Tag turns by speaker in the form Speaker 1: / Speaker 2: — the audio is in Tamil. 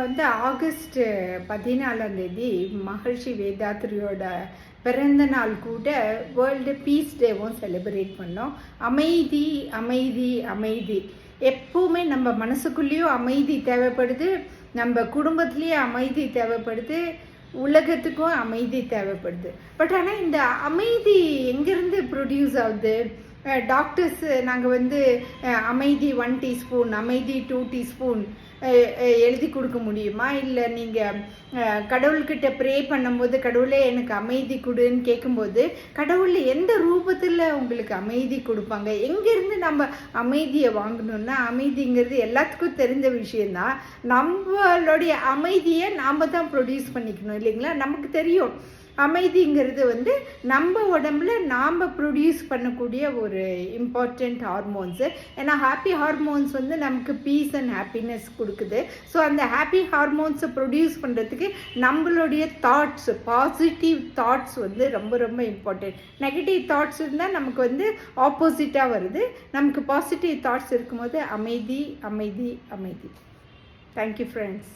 Speaker 1: ஆகஸ்ட் 14ஆம் தேதி மகர்ஷி வேதாத்ரியோட பிறந்த நாள் கூட வேர்ல்டு பீஸ் டேவும் செலிப்ரேட் பண்ணோம். அமைதி அமைதி அமைதி எப்பவுமே நம்ம மனசுக்குள்ளேயும் அமைதி தேவைப்படுது, நம்ம குடும்பத்துலேயே அமைதி தேவைப்படுது, உலகத்துக்கும் அமைதி தேவைப்படுது. பட் ஆனால் இந்த அமைதி எங்கேருந்து ப்ரொடியூஸ் ஆகுது? டாக்டர்ஸ் நாங்கள் அமைதி 1 டீஸ்பூன், அமைதி 2 டீஸ்பூன் எழுதி கொடுக்க முடியுமா? இல்லை நீங்கள் கடவுள்கிட்ட ப்ரே பண்ணும்போது கடவுளே எனக்கு அமைதி கொடுன்னு கேட்கும்போது கடவுள் எந்த ரூபத்தில் உங்களுக்கு அமைதி கொடுப்பாங்க? எங்கேருந்து நம்ம அமைதியை வாங்கணும்னா, அமைதிங்கிறது எல்லாத்துக்கும் தெரிஞ்ச விஷயந்தான். நம்மளுடைய அமைதியை நாம் தான் ப்ரொடியூஸ் பண்ணிக்கணும் இல்லைங்களா? நமக்கு தெரியும் அமைதிங்கிறது நம்ம உடம்புல நாம் ப்ரொடியூஸ் பண்ணக்கூடிய ஒரு இம்பார்ட்டண்ட் ஹார்மோன்ஸு. ஏன்னா ஹாப்பி ஹார்மோன்ஸ் நமக்கு பீஸ் அண்ட் ஹாப்பினஸ் கொடுக்குது. ஸோ அந்த ஹாப்பி ஹார்மோன்ஸை ப்ரொடியூஸ் பண்ணுறதுக்கு நம்மளுடைய தாட்ஸ், பாசிட்டிவ் தாட்ஸ் ரொம்ப ரொம்ப இம்பார்ட்டண்ட். நெகட்டிவ் தாட்ஸ் இருந்தால் நமக்கு ஆப்போசிட்டாக வருது. நமக்கு பாசிட்டிவ் தாட்ஸ் இருக்கும்போது அமைதி அமைதி அமைதி. Thank you friends.